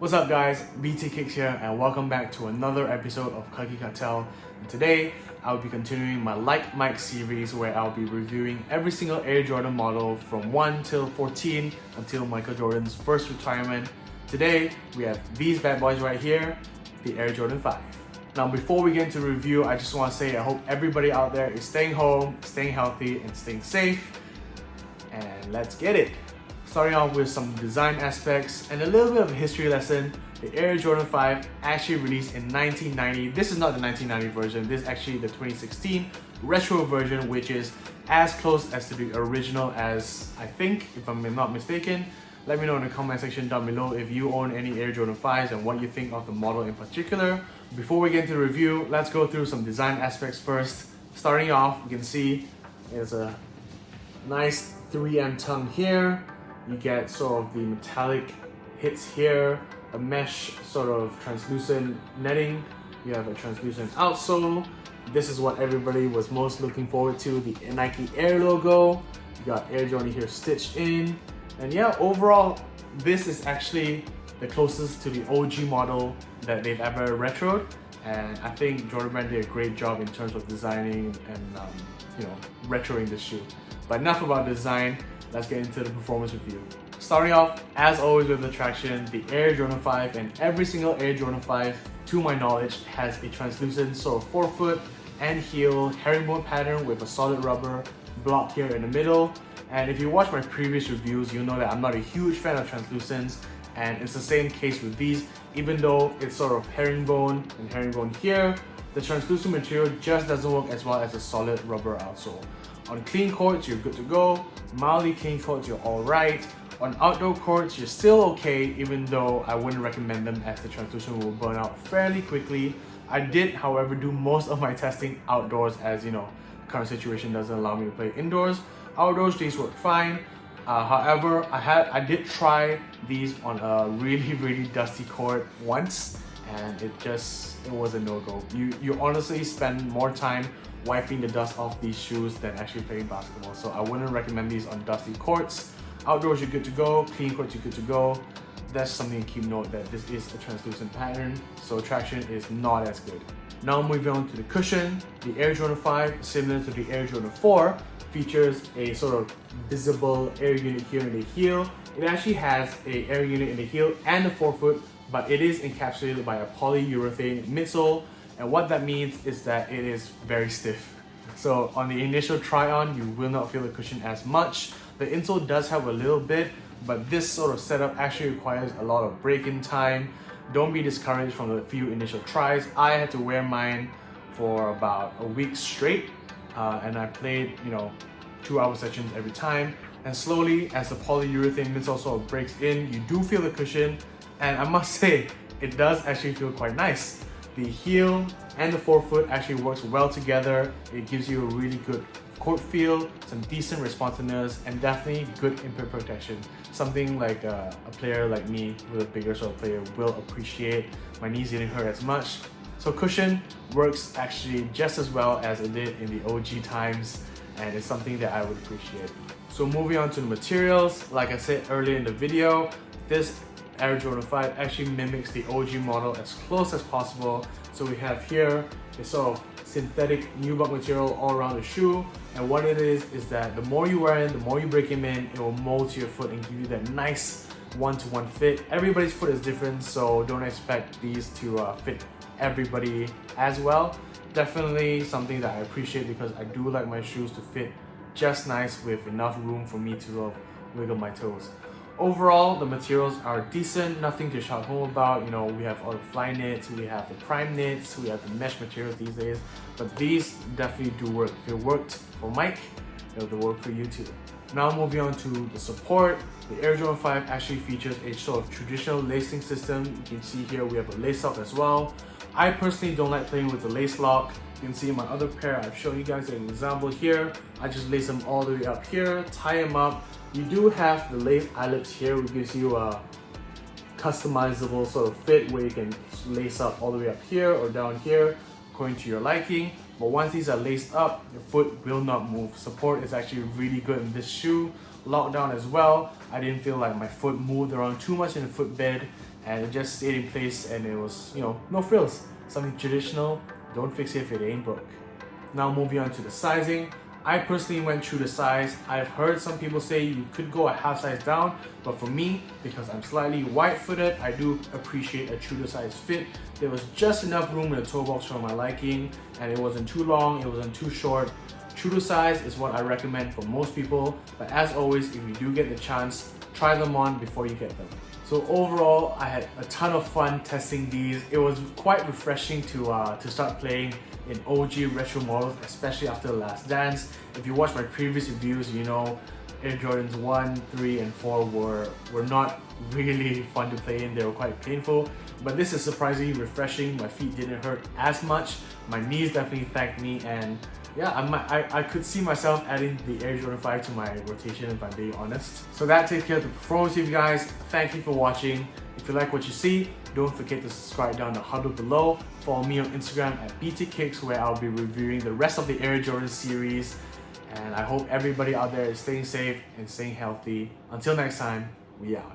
What's up guys, BT Kicks here and welcome back to another episode of Kaki Kartel. And today, I'll be continuing my Like Mike series where I'll be reviewing every single Air Jordan model from 1 till 14 until Michael Jordan's first retirement. Today, we have these bad boys right here, the Air Jordan 5. Now before we get into the review, I just want to say I hope everybody out there is staying home, staying healthy and staying safe. And let's get it! Starting off with some design aspects and a little bit of a history lesson. The Air Jordan 5 actually released in 1990. This is not the 1990 version, this is actually the 2016 retro version, which is as close as to the original as I think, if I'm not mistaken. Let me know in the comment section down below if you own any Air Jordan 5s and what you think of the model in particular. Before we get into the review, let's go through some design aspects first. Starting off, you can see there's a nice 3M tongue here. You get sort of the metallic hits here, a mesh sort of translucent netting. You have a translucent outsole. This is what everybody was most looking forward to, the Nike Air logo. You got Air Jordan here stitched in. And yeah, overall, this is actually the closest to the OG model that they've ever retroed. And I think Jordan Brand did a great job in terms of designing and retroing this shoe. But enough about design. Let's get into the performance review. Starting off, as always with the traction, the Air Jordan 5 and every single Air Jordan 5, to my knowledge, has a translucent sort of forefoot and heel herringbone pattern with a solid rubber block here in the middle. And if you watch my previous reviews, you'll know that I'm not a huge fan of translucents, and it's the same case with these. Even though it's sort of herringbone and herringbone here, the translucent material just doesn't work as well as a solid rubber outsole. On clean courts, you're good to go. Mildly clean courts, you're alright. On outdoor courts, you're still okay, even though I wouldn't recommend them as the translucent will burn out fairly quickly. I did, however, do most of my testing outdoors as, current situation doesn't allow me to play indoors. Outdoors, these work fine. However, I did try these on a really dusty court once, and it was a no-go. You honestly spend more time wiping the dust off these shoes than actually playing basketball. So I wouldn't recommend these on dusty courts. Outdoors, you're good to go. Clean courts, you're good to go. That's something to keep note that this is a translucent pattern, so traction is not as good. Now moving on to the cushion. The Air Jordan 5, similar to the Air Jordan 4, features a sort of visible air unit here in the heel. It actually has an air unit in the heel and the forefoot, but it is encapsulated by a polyurethane midsole. And what that means is that it is very stiff. So on the initial try on, you will not feel the cushion as much. The insole does have a little bit, but this sort of setup actually requires a lot of break-in time. Don't be discouraged from the few initial tries. I had to wear mine for about a week straight, and I played 2-hour sessions every time. And slowly, as the polyurethane midsole sort of breaks in, you do feel the cushion, and I must say, it does actually feel quite nice. The heel and the forefoot actually works well together. It gives you a really good court feel, some decent responsiveness, and definitely good impact protection. Something like a player like me, with a bigger sort of player, will appreciate. My knees didn't hurt as much. So cushion works actually just as well as it did in the OG times, and it's something that I would appreciate. So moving on to the materials, like I said earlier in the video, this Air Jordan 5 actually mimics the OG model as close as possible. So we have here a sort of synthetic nubuck material all around the shoe, and what it is that the more you wear it, the more you break them in, it will mold to your foot and give you that nice one-to-one fit. Everybody's foot is different, so don't expect these to fit everybody as well. Definitely something that I appreciate because I do like my shoes to fit just nice with enough room for me to sort of wiggle my toes. Overall, the materials are decent, nothing to shout home about. We have all the fly knits, we have the prime knits, we have the mesh materials these days, but these definitely do work. If it worked for Mike, it'll work for you too. Now moving on to the support, the Air Jordan 5 actually features a sort of traditional lacing system. You can see here we have a lace lock as well. I personally don't like playing with the lace lock. You can see in my other pair, I've shown you guys an example here. I just lace them all the way up here, tie them up. You do have the lace eyelets here, which gives you a customizable sort of fit where you can lace up all the way up here or down here according to your liking. But once these are laced up, your foot will not move. Support is actually really good in this shoe. Lockdown as well. I didn't feel like my foot moved around too much in the footbed, and it just stayed in place, and it was, no frills. Something traditional, don't fix it if it ain't broke. Now moving on to the sizing. I personally went through the size. I've heard some people say you could go a half size down, but for me, because I'm slightly wide-footed, I do appreciate a true to size fit. There was just enough room in the toe box for my liking, and it wasn't too long, it wasn't too short. True to size is what I recommend for most people, but as always, if you do get the chance, try them on before you get them. So overall, I had a ton of fun testing these. It was quite refreshing to start playing in OG retro models, especially after The Last Dance. If you watch my previous reviews, you know Air Jordans 1, 3, and 4 were not really fun to play in. They were quite painful, but this is surprisingly refreshing. My feet didn't hurt as much. My knees definitely thanked me, and yeah, I could see myself adding the Air Jordan 5 to my rotation if I'm being honest. So that takes care of the performance review, guys. Thank you for watching. If you like what you see, don't forget to subscribe down the Huddle below. Follow me on Instagram at BTKicks, where I'll be reviewing the rest of the Air Jordan series. And I hope everybody out there is staying safe and staying healthy. Until next time, we out.